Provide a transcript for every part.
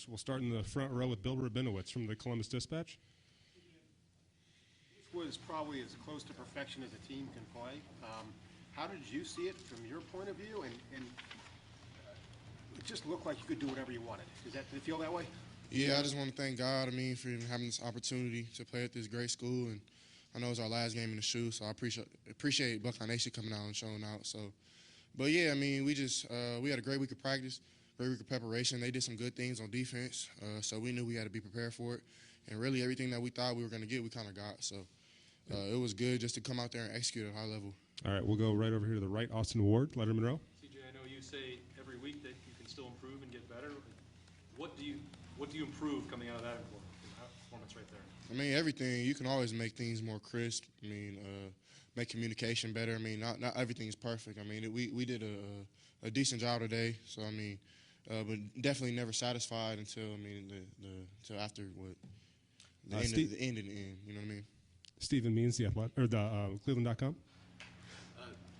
folks. We'll start in the front row with Bill Rabinowitz from the Columbus Dispatch. This was probably as close to perfection as a team can play. How did you see it from your point of view? And it just looked like you could do whatever you wanted. Did it feel that way? Yeah, I just want to thank God, for even having this opportunity to play at this great school. And I know it's our last game in the shoe, so I appreciate Buckeye Nation coming out and showing out. So, but yeah, we had a great week of practice, great week of preparation. They did some good things on defense, so we knew we had to be prepared for it. And really everything that we thought we were going to get, we kind of got. So it was good just to come out there and execute at a high level. All right, we'll go right over here to the right. Austin Ward, Letterman Row. CJ, I know you say every week that you can still improve and get better. What do you improve coming out of that performance right there? Everything. You can always make things more crisp. Make communication better. Not everything is perfect. We did a decent job today. So but definitely never satisfied until until after the end. You know what I mean? Stephen Means, the Cleveland.com.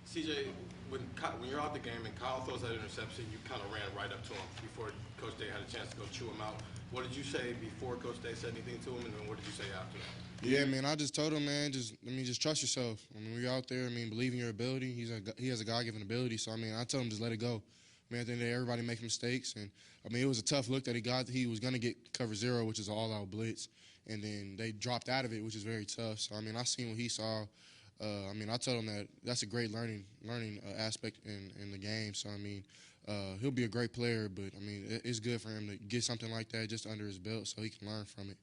CJ, when you're out the game and Kyle throws that interception, you kind of ran right up to him before Coach Day had a chance to go chew him out. What did you say before Coach Day said anything to him, and then what did you say after that? Yeah, I just told him, just trust yourself. We're out there. Believe in your ability. He has a God-given ability. So I told him just let it go. At the end of the day, everybody makes mistakes, and it was a tough look that he got. He was going to get cover zero, which is an all-out blitz, and then they dropped out of it, which is very tough. So I seen what he saw. I told him that's a great learning aspect in the game. So he'll be a great player, but it's good for him to get something like that just under his belt so he can learn from it.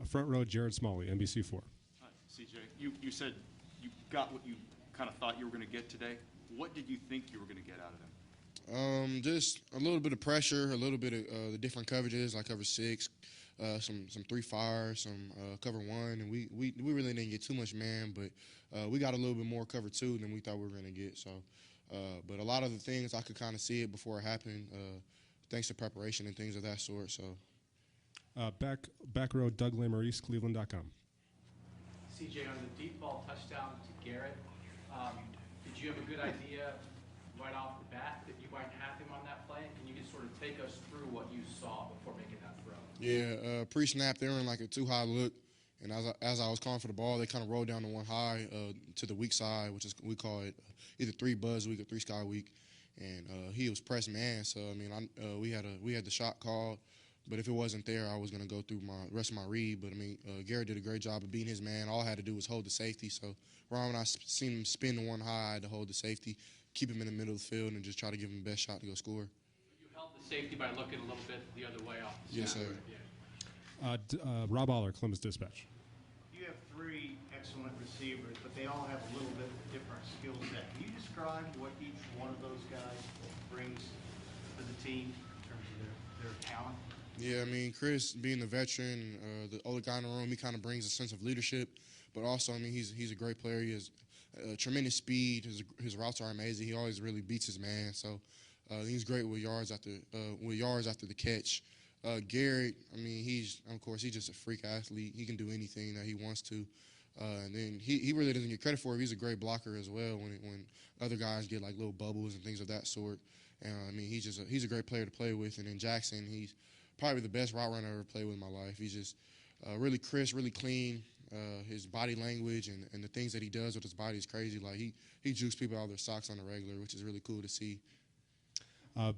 Front row, Jared Smalley, NBC4. Hi, CJ. You said you got what you kind of thought you were going to get today. What did you think you were going to get out of them? Just a little bit of pressure, a little bit of the different coverages, like cover 6, some 3-5, some cover 1, and we really didn't get too much man, but we got a little bit more cover 2 than we thought we were going to get. So, but a lot of the things I could kind of see it before it happened, thanks to preparation and things of that sort. So, back row, Doug Lesmerises, Cleveland.com. CJ, on the deep ball touchdown to Garrett, did you have a good idea right off the bat that you might have him on that play? Can you just sort of take us through what you saw before making that throw? Yeah, pre-snap, they were in like a too-high look, and as I was calling for the ball, they kind of rolled down to one high to the weak side, which is we call it either 3 Buzz week or 3 Sky week, and he was pressed man. So we had the shot called, but if it wasn't there, I was going to go through my rest of my read. But Garrett did a great job of beating his man. All I had to do was hold the safety. So right when I seen him spin to one high, I had to hold the safety, keep him in the middle of the field, and just try to give him the best shot to go score. You held the safety by looking a little bit the other way off the Yes, sir. Yeah. Rob Aller, Columbus Dispatch. You have 3 excellent receivers, but they all have a little bit different skill set. Can you describe what each one of those guys brings to the team in terms of their talent? Yeah, Chris, being the veteran, the older guy in the room, he kind of brings a sense of leadership, but also, he's a great player. He has tremendous speed. His routes are amazing. He always really beats his man. So he's great with yards after the catch. Garrett, he's just a freak athlete. He can do anything that he wants to. And then he really doesn't get credit for it. He's a great blocker as well when other guys get like little bubbles and things of that sort. And he's a great player to play with. And then Jackson, he's probably the best route runner I ever played with in my life. He's just really crisp, really clean. His body language and the things that he does with his body is crazy. Like he jukes people out of their socks on the regular, which is really cool to see.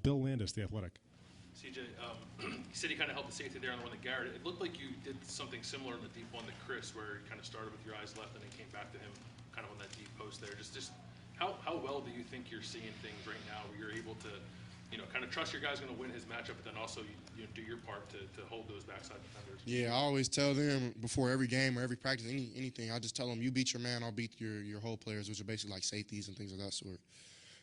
Bill Landis, The Athletic. CJ, you said you kind of held the safety there on the one that Garrett. It looked like you did something similar on the deep one to Chris, where you kind of started with your eyes left and then came back to him kind of on that deep post there. Just how well do you think you're seeing things right now where you're able to, kind of trust your guy's going to win his matchup, but then also you do your part to hold those backside defenders? Yeah, I always tell them before every game or every practice, anything, I just tell them, you beat your man, I'll beat your whole players, which are basically like safeties and things of that sort.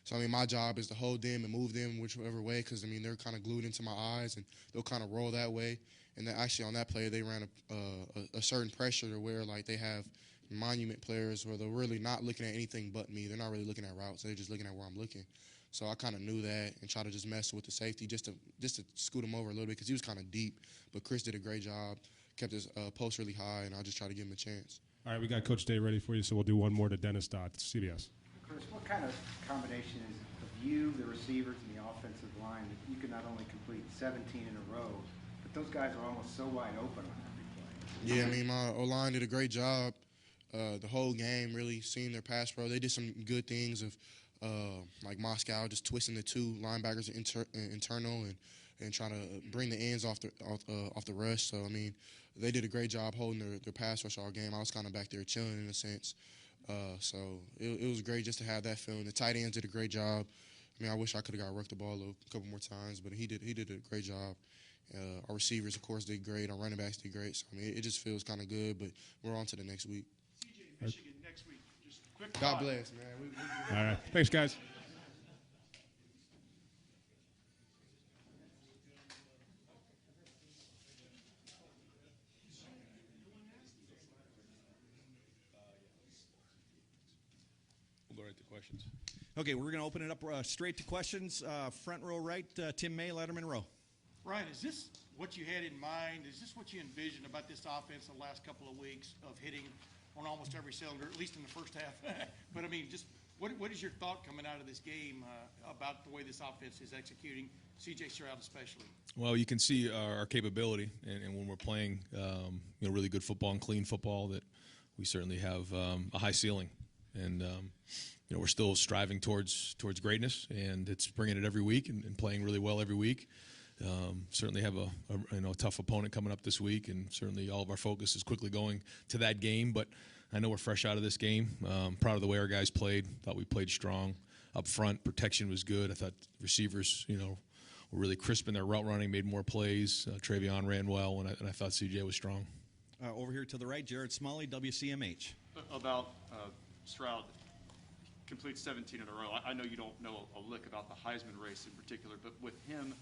So, my job is to hold them and move them whichever way because, they're kind of glued into my eyes and they'll kind of roll that way. And then actually on that play, they ran a certain pressure to where, like, they have monument players where they're really not looking at anything but me. They're not really looking at routes. They're just looking at where I'm looking. So I kind of knew that and tried to just mess with the safety just to scoot him over a little bit because he was kind of deep. But Chris did a great job, kept his post really high, and I just tried to give him a chance. All right, we got Coach Day ready for you, so we'll do one more to Dennis Dodd, CBS. Chris, what kind of combination is of you, the receivers, and the offensive line that you can not only complete 17 in a row, but those guys are almost so wide open on every play. Yeah, I mean, my O-line did a great job the whole game, really seeing their pass pro. They did some good things of like Moscow just twisting the two linebackers internal and trying to bring the ends off the rush. So, I mean, they did a great job holding their pass rush all game. I was kind of back there chilling in a sense. So it was great just to have that feeling. The tight ends did a great job. I mean, I wish I could have got worked the ball a couple more times, but he did a great job. Our receivers, of course, did great. Our running backs did great. So, I mean, it just feels kind of good, but we're on to the next week. CJ, Michigan next week. Just a quick God thought. bless, man. All right. Thanks, guys. We'll go right to questions. Okay, we're going to open it up straight to questions. Front row right, Tim May, Letterman row. Ryan, is this what you had in mind? Is this what you envisioned about this offense the last couple of weeks of hitting on almost every cylinder, at least in the first half? But, I mean, just what is your thought coming out of this game about the way this offense is executing, C.J. Stroud especially? Well, you can see our capability, and when we're playing, really good football and clean football, that we certainly have a high ceiling, and we're still striving towards greatness, and it's bringing it every week and playing really well every week. Certainly have a tough opponent coming up this week, and certainly all of our focus is quickly going to that game. But I know we're fresh out of this game. Proud of the way our guys played. Thought we played strong up front. Protection was good. I thought receivers, were really crisp in their route running, made more plays. Travion ran well, and I thought CJ was strong. Over here to the right, Jared Smalley, WCMH. About Stroud, complete 17 in a row. I know you don't know a lick about the Heisman race in particular, but with him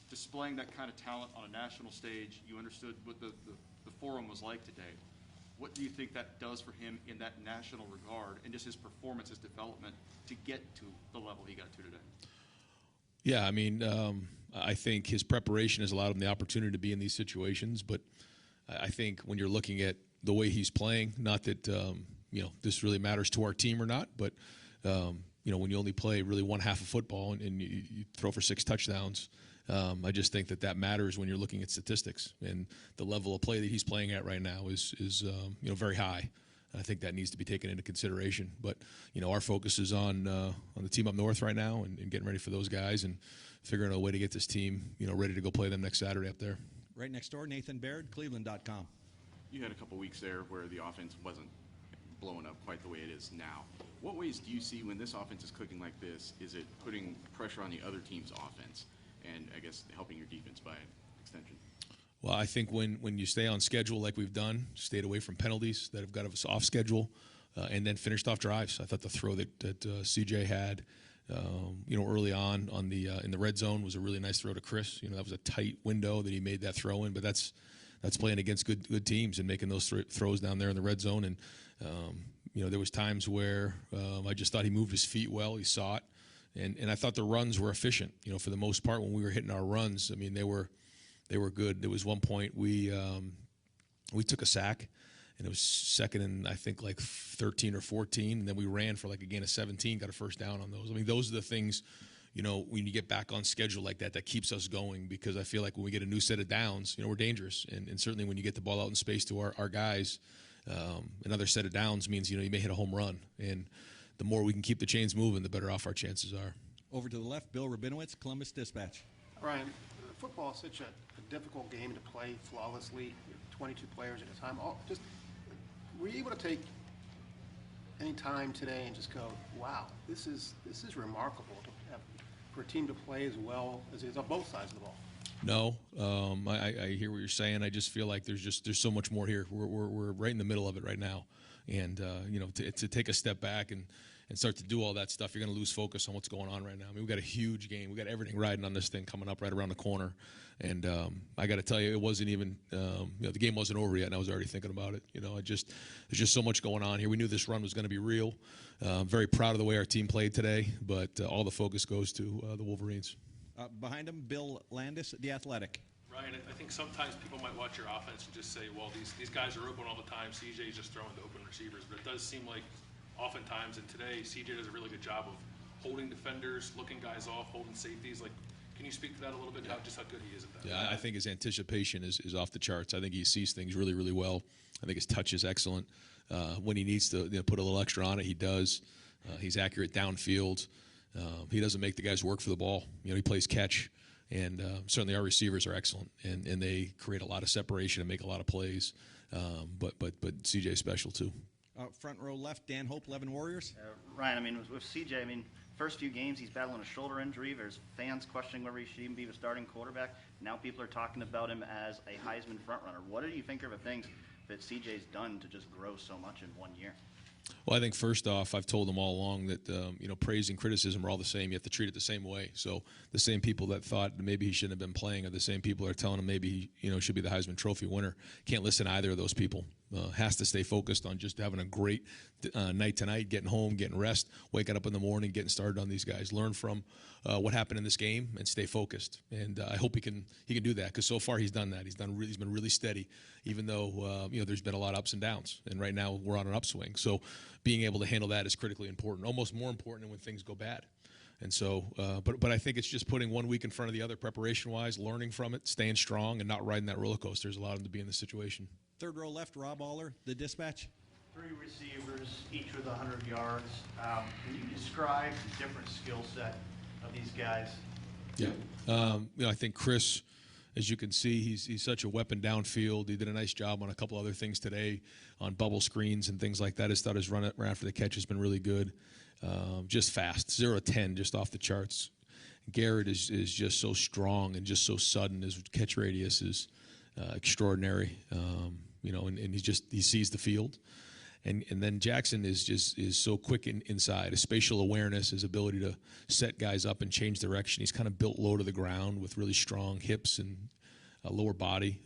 displaying that kind of talent on a national stage, you understood what the forum was like today. What do you think that does for him in that national regard and just his performance, his development to get to the level he got to today? Yeah, I mean, I think his preparation has allowed him the opportunity to be in these situations, but I think when you're looking at the way he's playing, not that, this really matters to our team or not, but, when you only play really one half of football and you throw for 6 touchdowns, I just think that matters when you're looking at statistics, and the level of play that he's playing at right now is very high. I think that needs to be taken into consideration. But our focus is on the team up north right now and getting ready for those guys and figuring out a way to get this team ready to go play them next Saturday up there. Right next door, Nathan Baird, Cleveland.com. You had a couple weeks there where the offense wasn't blowing up quite the way it is now. What ways do you see when this offense is clicking like this? Is it putting pressure on the other team's offense and, I guess, helping your defense by extension? Well, I think when you stay on schedule like we've done, stayed away from penalties that have got us off schedule, and then finished off drives. I thought the throw that CJ had, early on the in the red zone was a really nice throw to Chris. That was a tight window that he made that throw in, but that's playing against good teams and making those throws down there in the red zone. And there was times where I just thought he moved his feet well. He saw it, and I thought the runs were efficient. For the most part, when we were hitting our runs, I mean they were good. There was one point we took a sack, and it was second and I think like 13 or 14, and then we ran for like a gain of 17, got a first down on those. I mean, those are the things, when you get back on schedule like that keeps us going, because I feel like when we get a new set of downs, we're dangerous. And certainly when you get the ball out in space to our guys, another set of downs means, you may hit a home run. And the more we can keep the chains moving, the better off our chances are. Over to the left, Bill Rabinowitz, Columbus Dispatch. Ryan, football is such a difficult game to play flawlessly, 22 players at a time. Were you able to take any time today and just go, wow, this is remarkable for a team to play as well as it is on both sides of the ball? No, I hear what you're saying. I just feel like there's so much more here. We're right in the middle of it right now, and to take a step back and start to do all that stuff, you're going to lose focus on what's going on right now. I mean, we've got a huge game. We've got everything riding on this thing coming up right around the corner. And I got to tell you, it wasn't even, the game wasn't over yet, and I was already thinking about it. There's just so much going on here. We knew this run was going to be real. Very proud of the way our team played today, but all the focus goes to the Wolverines. Behind him, Bill Landis, The Athletic. Ryan, I think sometimes people might watch your offense and just say, well, these guys are open all the time. CJ's just throwing to open receivers. But it does seem like oftentimes, and today, CJ does a really good job of holding defenders, looking guys off, holding safeties. Like, can Can you speak to that a little bit, just how good he is at that? Yeah, I think his anticipation is off the charts. I think he sees things really, really well. I think his touch is excellent. When he needs to put a little extra on it, he does. He's accurate downfield. He doesn't make the guys work for the ball. He plays catch. And certainly our receivers are excellent, and they create a lot of separation and make a lot of plays. But CJ's special too. Front row left, Dan Hope, 11 Warriors. Ryan, I mean, with CJ, I mean, first few games he's battling a shoulder injury. There's fans questioning whether he should even be the starting quarterback. Now people are talking about him as a Heisman frontrunner. What do you think are the things that CJ's done to just grow so much in 1 year? Well, I think first off, I've told them all along that praise and criticism are all the same. You have to treat it the same way. So the same people that thought maybe he shouldn't have been playing are the same people that are telling him maybe he should be the Heisman Trophy winner. Can't listen to either of those people. Has to stay focused on just having a great night tonight, getting home, getting rest, waking up in the morning, getting started on these guys. Learn from what happened in this game and stay focused. And I hope he can do that, because so far he's done that. He's been really steady, even though there's been a lot of ups and downs. And right now we're on an upswing. So being able to handle that is critically important, almost more important than when things go bad. And so, but I think it's just putting 1 week in front of the other preparation-wise, learning from it, staying strong, and not riding that roller coaster has allowed him to be in this situation. Third row left, Rob Aller, the Dispatch. 3 receivers, each with 100 yards. Can you describe the different skill set of these guys? Yeah. I think Chris, as you can see, he's such a weapon downfield. He did a nice job on a couple other things today on bubble screens and things like that. His run after the catch has been really good. Just fast, 0 to 10, just off the charts. Garrett is just so strong and just so sudden. His catch radius is extraordinary. And he sees the field. And then Jackson is so quick inside. His spatial awareness, his ability to set guys up and change direction. He's kind of built low to the ground with really strong hips and a lower body,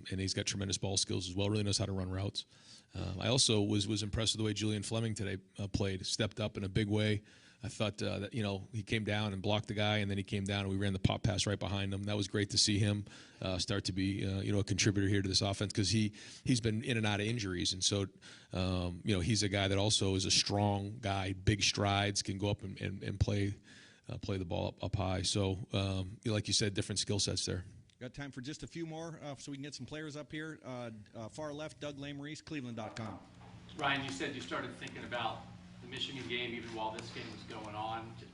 and he's got tremendous ball skills as well. Really knows how to run routes. I also was impressed with the way Julian Fleming today played. Stepped up in a big way. I thought that he came down and blocked the guy, and then he came down and we ran the pop pass right behind him. That was great to see him start to be a contributor here to this offense, because he's been in and out of injuries, and so he's a guy that also is a strong guy, big strides, can go up and play the ball up high. So like you said, different skill sets there. Got time for just a few more so we can get some players up here. Far left, Doug Lesmerises, Cleveland.com. Ryan, you said you started thinking about the Michigan game even while this game was going on. To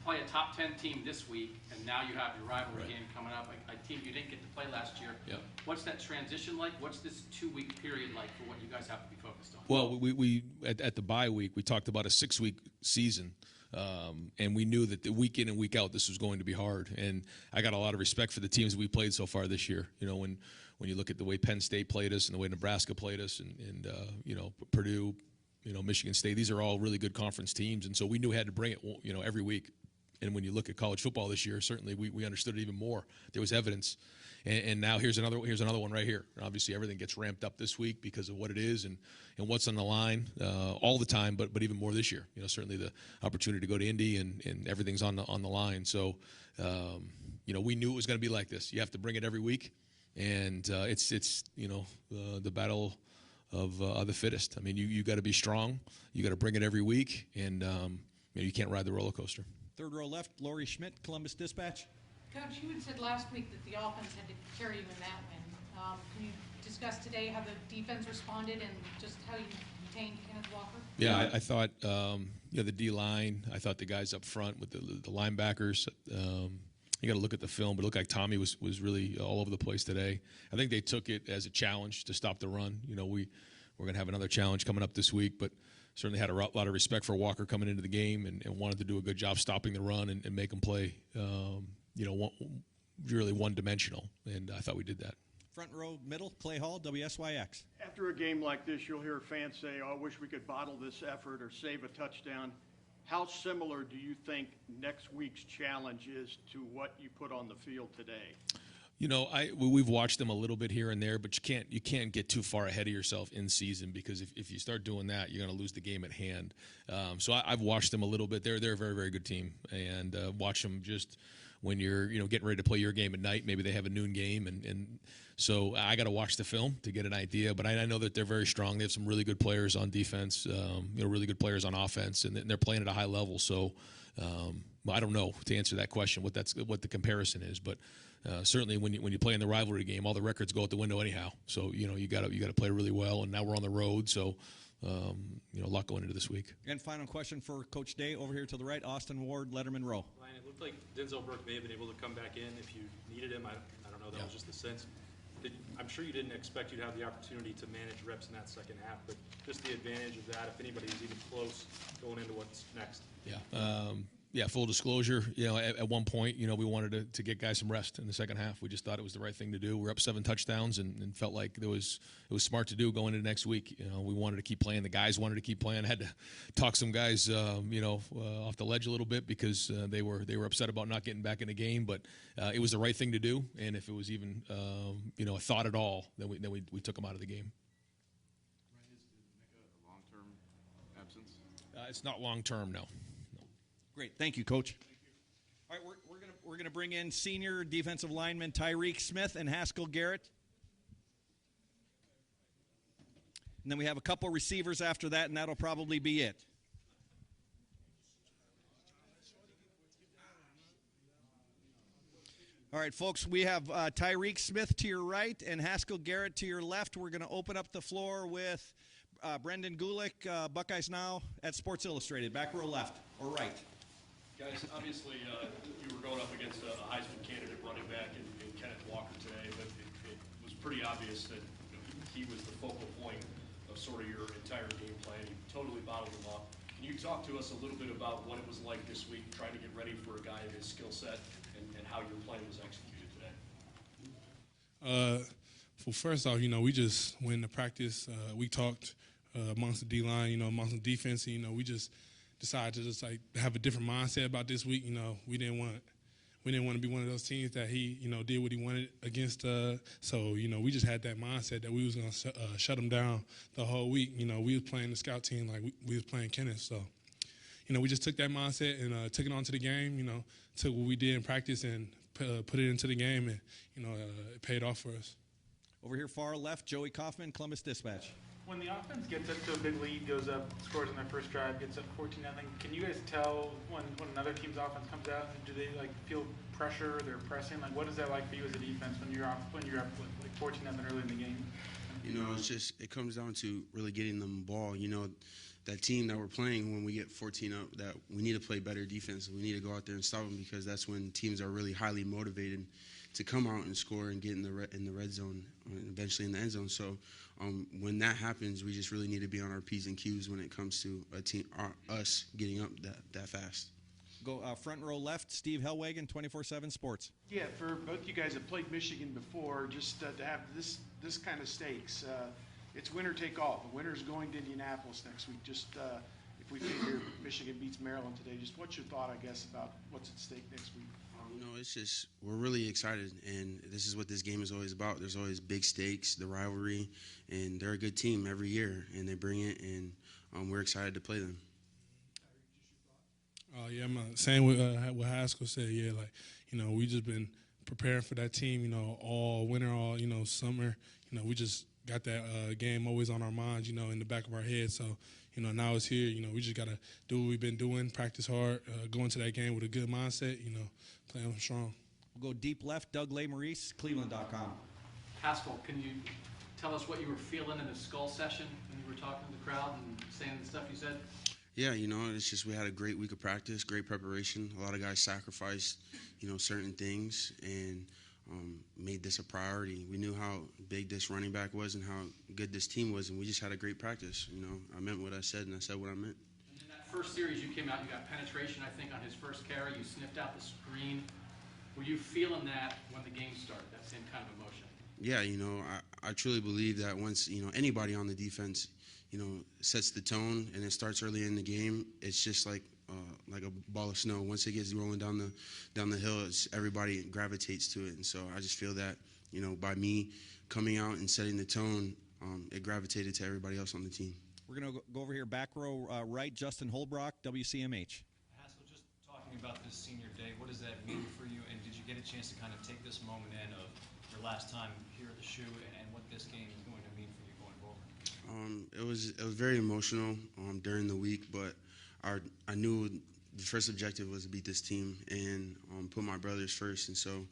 play a top 10 team this week, and now you have your rivalry game coming up, a team you didn't get to play last year. Yep. What's that transition like? What's this 2-week period like for what you guys have to be focused on? Well, we at the bye week, we talked about a 6-week season. And we knew that the week in and week out, this was going to be hard. And I got a lot of respect for the teams that we played so far this year. When you look at the way Penn State played us and the way Nebraska played us and Purdue, Michigan State, these are all really good conference teams. And so we knew we had to bring it, every week. And when you look at college football this year, certainly we understood it even more. There was evidence. And now here's another one right here. Obviously, everything gets ramped up this week because of what it is and what's on the line all the time, but even more this year. Certainly the opportunity to go to Indy and everything's on the line. So, we knew it was going to be like this. You have to bring it every week, and it's the battle of the fittest. I mean, you got to be strong. You got to bring it every week, and you can't ride the roller coaster. Third row left, Lori Schmidt, Columbus Dispatch. Coach, you had said last week that the offense had to carry you in that win. Can you discuss today how the defense responded and just how you contained Kenneth Walker? Yeah, I thought the D-line, I thought the guys up front with the linebackers, you got to look at the film, but it looked like Tommy was really all over the place today. I think they took it as a challenge to stop the run. We're going to have another challenge coming up this week, but certainly had a lot of respect for Walker coming into the game and wanted to do a good job stopping the run and make him play, really one-dimensional, and I thought we did that. Front row middle, Clay Hall, WSYX. After a game like this, you'll hear fans say, "Oh, I wish we could bottle this effort or save a touchdown." How similar do you think next week's challenge is to what you put on the field today? We've watched them a little bit here and there, but you can't get too far ahead of yourself in season, because if you start doing that, you're going to lose the game at hand. So I've watched them a little bit. They're a very, very good team, and watch them just when you're getting ready to play your game at night. Maybe they have a noon game, and so I got to watch the film to get an idea. But I know that they're very strong. They have some really good players on defense, really good players on offense, and they're playing at a high level. So I don't know to answer that question what the comparison is, but certainly when you play in the rivalry game, all the records go out the window anyhow. So you got to play really well, and now we're on the road, so a lot going into this week. And final question for Coach Day over here to the right, Austin Ward, Letterman Row. Ryan, it looked like Denzel Burke may have been able to come back in if you needed him. I don't know. That was just the sense. I'm sure you didn't expect you'd have the opportunity to manage reps in that second half, but just the advantage of that, if anybody was even close going into what's next. Yeah, full disclosure, at one point, we wanted to get guys some rest in the second half. We just thought it was the right thing to do. We're up 7 touchdowns and felt like it was smart to do going into next week. We wanted to keep playing. The guys wanted to keep playing. I had to talk some guys, off the ledge a little bit because they were upset about not getting back in the game. But it was the right thing to do. And if it was even, a thought at all, then we took them out of the game. A long-term absence? It's not long-term, no. Great, thank you, Coach. All right, we're gonna bring in senior defensive lineman Tyreek Smith and Haskell Garrett, and then we have a couple receivers after that, and that'll probably be it. All right, folks, we have Tyreek Smith to your right and Haskell Garrett to your left. We're going to open up the floor with Brendan Gulick, Buckeyes Now at Sports Illustrated. Back row left or right. Guys, obviously you were going up against a Heisman candidate running back in Kenneth Walker today, but it was pretty obvious that he was the focal point of sort of your entire game plan. You totally bottled him up. Can you talk to us a little bit about what it was like this week, trying to get ready for a guy of his skill set and how your plan was executed today? Well, first off, we just went into practice. We talked amongst the D-line, amongst the defense. We just decided to just have a different mindset about this week. We didn't want to be one of those teams that he did what he wanted against. So we just had that mindset that we was gonna shut him down the whole week. We was playing the scout team like we was playing Kenneth. So we just took that mindset and took it onto the game. Took what we did in practice and put it into the game, and it paid off for us. Over here far left, Joey Kaufman, Columbus Dispatch. When the offense gets up to a big lead, goes up, scores on their first drive, gets up 14-0, can you guys tell when another team's offense comes out? Do they feel pressure? They're pressing. What is that like for you as a defense when you're up with 14-0 early in the game? It comes down to really getting them the ball. That team that we're playing when we get 14 up, that we need to play better defense. We need to go out there and stop them because that's when teams are really highly motivated to come out and score and get in the red zone and eventually in the end zone. So when that happens, we just really need to be on our P's and Q's when it comes to us getting up that fast. Go front row left, Steve Hellwagen, 24/7 Sports. Yeah, for both you guys have played Michigan before, just to have this kind of stakes. It's winner take all. The winner's going to Indianapolis next week. Just if we figure Michigan beats Maryland today, just what's your thought, I guess, about what's at stake next week? It's just we're really excited, and this is what this game is always about. There's always big stakes, the rivalry, and they're a good team every year, and they bring it, and we're excited to play them. Yeah, I'm saying what Haskell said. Yeah, we just been preparing for that team, all winter, all summer. We just got that game always on our minds, in the back of our head. So, now it's here. We just got to do what we've been doing, practice hard, go into that game with a good mindset, play them strong. We'll go deep left, Doug Lesmerises, Cleveland.com. Haskell, can you tell us what you were feeling in the skull session when you were talking to the crowd and saying the stuff you said? Yeah, it's just we had a great week of practice, great preparation. A lot of guys sacrificed, certain things and made this a priority. We knew how big this running back was and how good this team was, and we just had a great practice. I meant what I said, and I said what I meant. And in that first series you came out, you got penetration, I think, on his first carry. You sniffed out the screen. Were you feeling that when the game started, that same kind of emotion? Yeah, I truly believe that once, anybody on the defense, sets the tone and it starts early in the game, it's just like a ball of snow. Once it gets rolling down the hill, everybody gravitates to it. And so I just feel that, by me coming out and setting the tone, it gravitated to everybody else on the team. We're going to go over here, back row right, Justin Holbrook, WCMH. Haskell, just talking about this senior day, what does that mean for you? And did you get a chance to kind of take this moment in of your last time here at the Shoe and what this game is going to mean for you going forward? It was very emotional during the week, but I knew the first objective was to beat this team and put my brothers first. And so,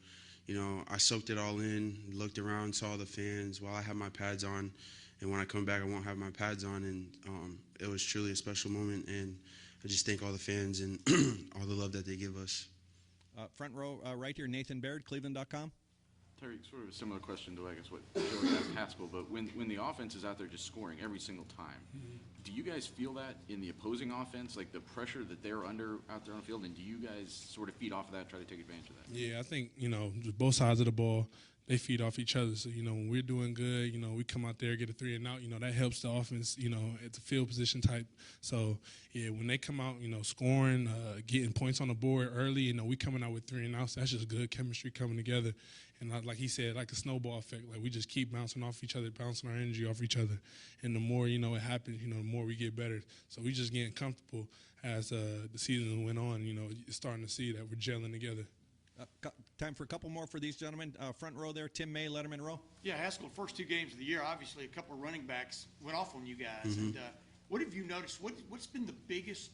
you know, I soaked it all in, looked around, saw the fans while I had my pads on. And when I come back, I won't have my pads on. And it was truly a special moment. And I just thank all the fans and all the love that they give us. Front row right here, Nathan Baird, Cleveland.com. Terry, sort of a similar question to, I guess, what Joey asked Haskell, but when the offense is out there just scoring every single time, do you guys feel that in the opposing offense, like the pressure that they're under out there on the field, and do you guys sort of feed off of that, try to take advantage of that? Yeah, I think, you know, both sides of the ball, they feed off each other. So, you know, when we're doing good, you know, we come out there, get a 3 and out, you know, that helps the offense, you know, at the field position type. So, yeah, when they come out, you know, scoring, getting points on the board early, you know, we coming out with 3 and outs, that's just good chemistry coming together. And like he said, like a snowball effect, like we just keep bouncing off each other, bouncing our energy off each other. And the more, you know, it happens, you know, the more we get better. So we just getting comfortable as the season went on, you know, you're starting to see that we're gelling together. Time for a couple more for these gentlemen. Front row there, Tim May, Letterman Row. Yeah, Haskell, first 2 games of the year, obviously a couple of running backs went off on you guys. Mhm. And what have you noticed? What's been the biggest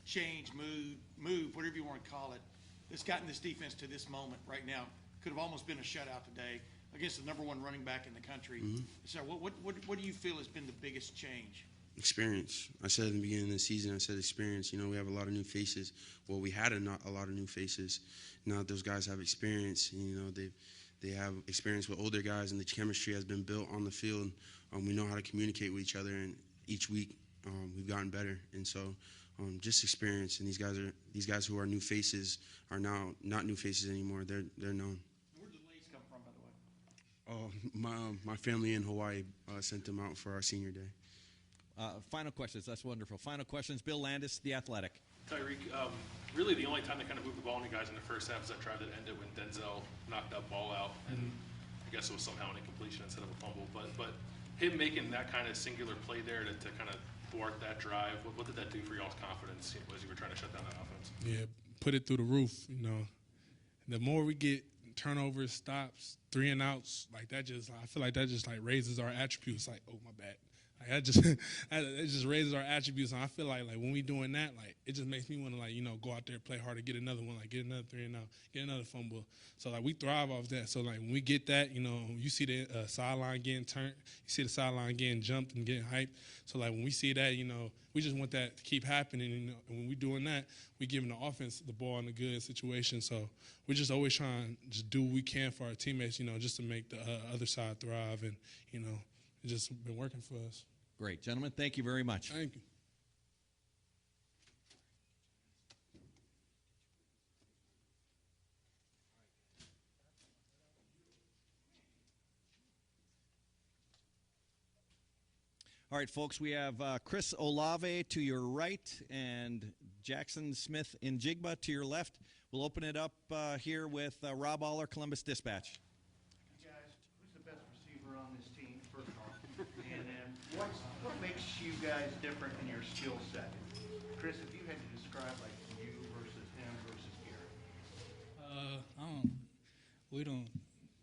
change, move, whatever you want to call it, that's gotten this defense to this moment right now? Could have almost been a shutout today against the #1 running back in the country. So what do you feel has been the biggest change? Experience. I said in the beginning of the season, I said experience. You know, we have a lot of new faces. Well, we had a lot of new faces. Now those guys have experience. And, you know, they have experience with older guys, and the chemistry has been built on the field. We know how to communicate with each other, and each week we've gotten better. And so, just experience. And these guys who are new faces are now not new faces anymore. They're known. Where did the Lays come from, by the way? Oh, my family in Hawaii sent them out for our senior day. Final questions. That's wonderful. Final questions. Bill Landis, The Athletic. Tyreek, really the only time they kind of moved the ball on you guys in the first half is that drive that ended when Denzel knocked that ball out, and I guess it was somehow an incompletion instead of a fumble. But him making that kind of singular play there to kind of thwart that drive, what did that do for y'all's confidence as you were trying to shut down that offense? Yeah, put it through the roof, you know. The more we get turnovers, stops, 3 and outs, like that I feel like that just like raises our attributes. Like, oh, my bad. Like it just raises our attributes, and I feel like when we doing that, like it just makes me want to like, you know, go out there, play harder, get another one, like get another 3 and out, get another fumble. So like we thrive off that. So like when we get that, you know, you see the sideline getting turned, you see the sideline getting jumped and getting hyped. So like when we see that, you know, we just want that to keep happening. And, you know, and when we doing that, we giving the offense the ball in a good situation. So we're just always trying to just do what we can for our teammates, you know, just to make the other side thrive, and you know. It's just been working for us. Great. Gentlemen, thank you very much. Thank you. All right, folks, we have Chris Olave to your right and Jackson Smith in Jigba to your left. We'll open it up here with Rob Aller, Columbus Dispatch. Guys, who's the best receiver on this team, first off? And then what makes you guys different in your skill set? Chris, if you had to describe like you versus him versus Garrett. We don't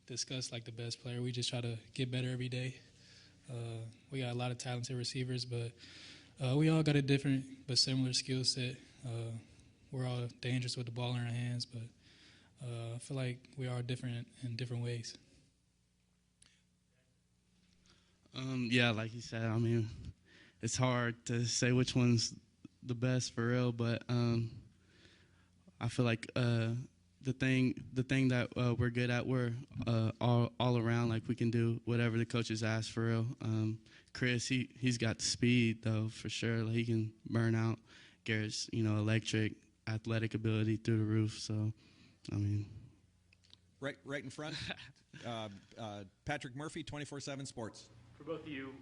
discuss like the best player. We just try to get better every day. We got a lot of talented receivers, but we all got a different but similar skill set. We're all dangerous with the ball in our hands, but I feel like we are different in different ways. Yeah, like you said, I mean, it's hard to say which one's the best for real, but I feel like the thing that we're good at, we're all around. Like we can do whatever the coaches ask for real. Chris, he's got the speed though for sure. Like he can burn out. Garrett's electric, athletic ability through the roof. So, I mean, right in front, Patrick Murphy, 24/7 Sports. For both of you,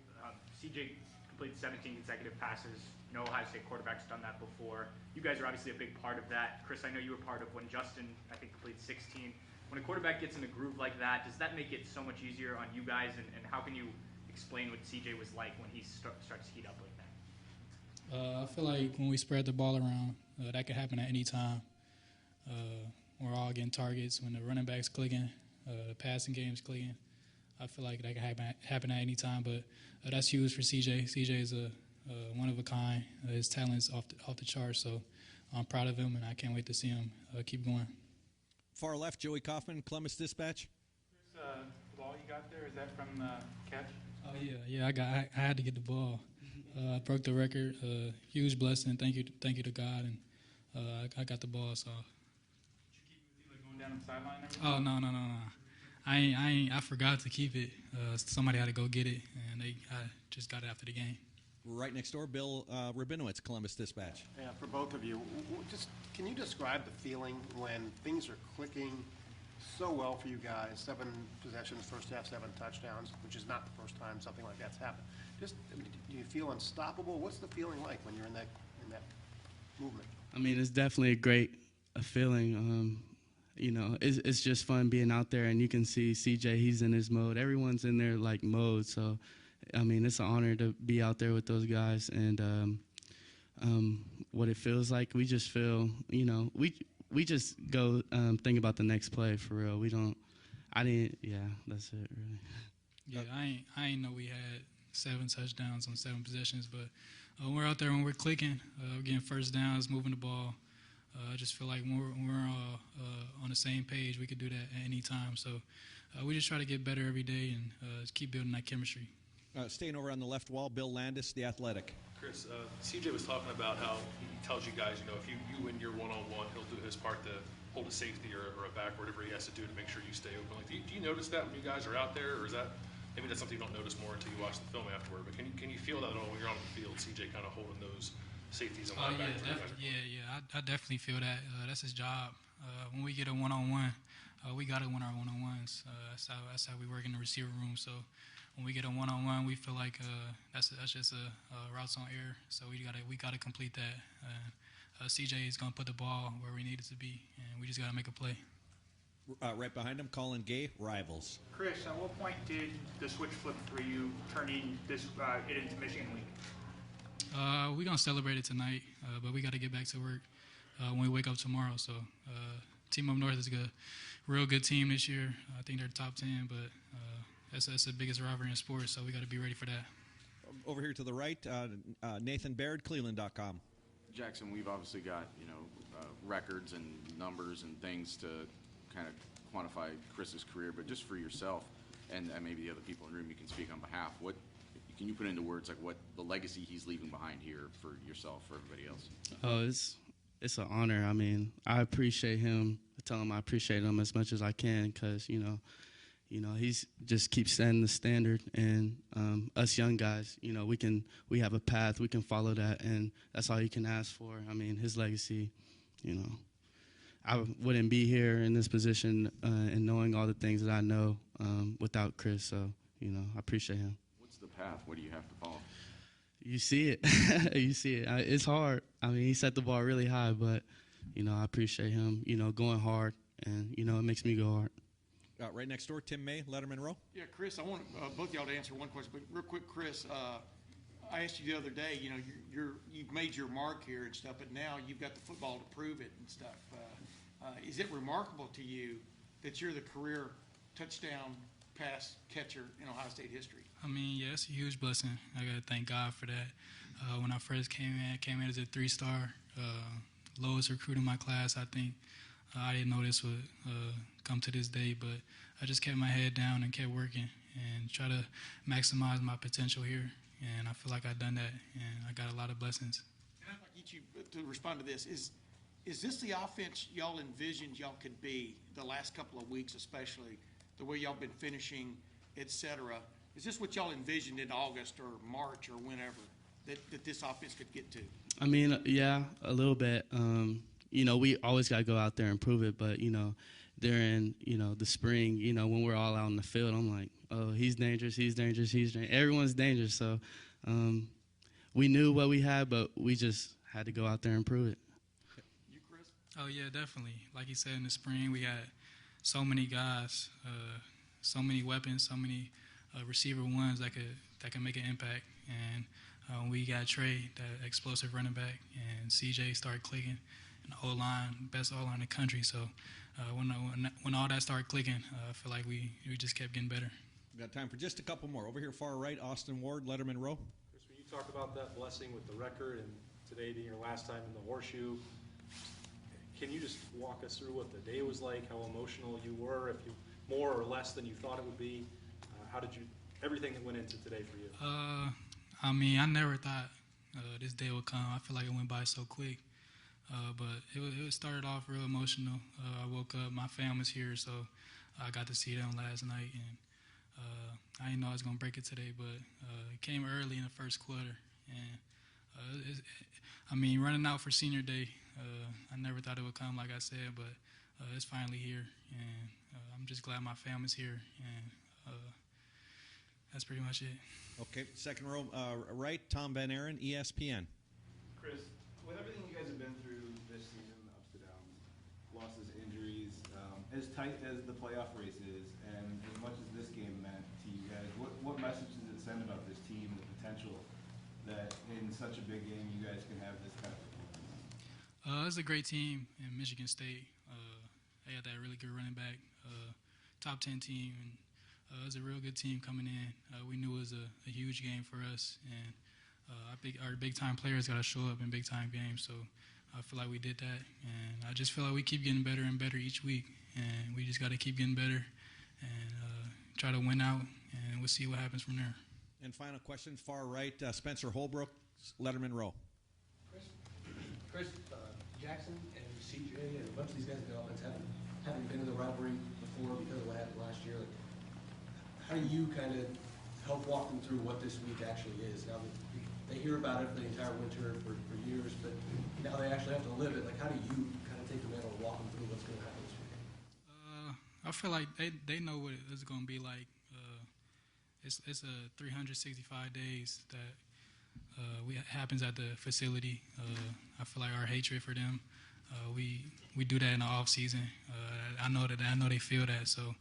CJ completed 17 consecutive passes. No Ohio State quarterback's done that before. You guys are obviously a big part of that. Chris, I know you were part of when Justin, I think, completed 16. When a quarterback gets in a groove like that, does that make it so much easier on you guys? And how can you explain what CJ was like when he starts to heat up like that? I feel like when we spread the ball around, that could happen at any time. We're all getting targets. When the running back's clicking, the passing game's clicking, I feel like that can happen at any time. But that's huge for CJ. CJ is a one of a kind. His talent's off the charts. So I'm proud of him, and I can't wait to see him keep going. Far left, Joey Kaufman, Columbus Dispatch. The ball you got there, is that from the catch? Oh yeah, I had to get the ball. I broke the record. Huge blessing. Thank you to God, and I got the ball. So. Going down the sideline? Oh no. I forgot to keep it. Somebody had to go get it, and I just got it after the game. Right next door, Bill Rabinowitz, Columbus Dispatch. Yeah, for both of you, just can you describe the feeling when things are clicking so well for you guys? 7 possessions, first half, 7 touchdowns, which is not the first time something like that's happened. Just, I mean, do you feel unstoppable? What's the feeling like when you're in that movement? I mean, it's definitely a feeling. You know, it's just fun being out there, and you can see CJ, he's in his mode. Everyone's in their, like, mode. So, I mean, it's an honor to be out there with those guys. And what it feels like, we just feel, you know, we just go think about the next play for real. That's it, really. Yeah, I ain't know we had 7 touchdowns on 7 possessions, but when we're out there, when we're clicking, we're getting first downs, moving the ball. I just feel like when we're on the same page, we could do that at any time. So we just try to get better every day and keep building that chemistry. Staying over on the left wall, Bill Landis, The Athletic. Chris, CJ was talking about how he tells you guys, you know, if you win your one-on-one, he'll do his part to hold a safety or a back, whatever he has to do to make sure you stay open. Like, do you notice that when you guys are out there, or is that maybe that's something you don't notice more until you watch the film afterward? But can you feel that at all when you're on the field, CJ kind of holding those safeties and linebackers? I definitely feel that. That's his job. When we get a one-on-one, we got to win our one-on-ones. That's how we work in the receiver room. So when we get a one-on-one, we feel like that's just a routes on air. So we gotta complete that. CJ is gonna put the ball where we need it to be, and we just gotta make a play. Right behind him, Colin Gay, Rivals. Chris, at what point did the switch flip for you, turning it into Michigan Week? We're going to celebrate it tonight, but we got to get back to work when we wake up tomorrow. So Team Up North is a real good team this year. I think they're top 10, but that's the biggest rivalry in sports, so we got to be ready for that. Over here to the right, Nathan Baird, Cleveland.com. Jackson, we've obviously got, you know, records and numbers and things to kind of quantify Chris's career, but just for yourself and maybe the other people in the room you can speak on behalf, what can you put into words like what the legacy he's leaving behind here for yourself, for everybody else? Oh, it's an honor. I mean, I appreciate him. I tell him I appreciate him as much as I can because, you know, he's just keeps setting the standard. And us young guys, you know, we have a path. We can follow that, and that's all you can ask for. I mean, his legacy, you know. I wouldn't be here in this position and knowing all the things that I know without Chris. So, you know, I appreciate him. What's the path? What do you have to follow? You see it. You see it. It's hard. I mean, he set the bar really high, but, you know, I appreciate him, you know, going hard. And, you know, it makes me go hard. Right next door, Tim May, Letterman Row. Yeah, Chris, I want both y'all to answer one question, but real quick, Chris, I asked you the other day, you know, you've made your mark here and stuff, but now you've got the football to prove it and stuff. Is it remarkable to you that you're the career touchdown pass catcher in Ohio State history? I mean, yeah, it's a huge blessing. I got to thank God for that. When I first came in as a 3-star, lowest recruit in my class, I think. I didn't know this would come to this day, but I just kept my head down and kept working and try to maximize my potential here. And I feel like I've done that, and I got a lot of blessings. And I'd like you to respond to this. Is this the offense y'all envisioned y'all could be the last couple of weeks, especially the way y'all been finishing, et cetera? Is this what y'all envisioned in August or March or whenever that this offense could get to? I mean, yeah, a little bit. You know, we always got to go out there and prove it. But, you know, during, you know, the spring, you know, when we're all out in the field, I'm like, oh, he's dangerous, he's dangerous, he's dangerous. Everyone's dangerous. So we knew what we had, but we just had to go out there and prove it. You, Chris? Oh, yeah, definitely. Like you said, in the spring, we had so many guys, so many weapons, so many receiver ones that could make an impact. And we got Trey, that explosive running back, and CJ started clicking. And the O-line, best O-line in the country. So when all that started clicking, I feel like we just kept getting better. We've got time for just a couple more. Over here, far right, Austin Ward, Letterman Row. Chris, when you talk about that blessing with the record and today being your last time in the horseshoe, can you just walk us through what the day was like, how emotional you were, if you more or less than you thought it would be? How did you, everything that went into today for you? I mean, I never thought this day would come. I feel like it went by so quick. But it started off real emotional. I woke up, my family's here, so I got to see them last night. And I didn't know I was going to break it today, but it came early in the first quarter. And, I mean, running out for senior day, I never thought it would come, like I said, but it's finally here. And I'm just glad my family's here. And that's pretty much it. Okay, second row right, Tom Van Aaron, ESPN. Chris, with everything you guys have been through this season, ups and downs, losses, injuries, as tight as the playoff race is, and as much as this game meant to you guys, what message does it send about this team, the potential that in such a big game you guys can have this kind of performance? It's a great team in Michigan State. They had that really good running back, top 10 team, and it was a real good team coming in. We knew it was a huge game for us, and our big-time players got to show up in big-time games, so I feel like we did that. And I just feel like we keep getting better and better each week, and we just got to keep getting better and try to win out, and we'll see what happens from there. And final question, far right, Spencer Holbrook, Letterman Row. Chris, Jackson and CJ and a bunch of these guys in the offense haven't been in the rivalry before because of what happened last year. Like, how do you kind of help walk them through what this week actually is? Now, they hear about it for the entire winter for years, but now they actually have to live it. Like, how do you kind of take the mantle and walk them through what's going to happen this week? I feel like they know what it's going to be like. It's a 365 days that happens at the facility. I feel like our hatred for them, we do that in the off season. I know they feel that. So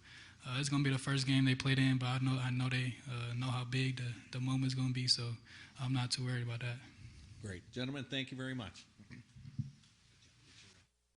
it's gonna be the first game they played in, but I know they know how big the moment's gonna be. So I'm not too worried about that. Great, gentlemen. Thank you very much.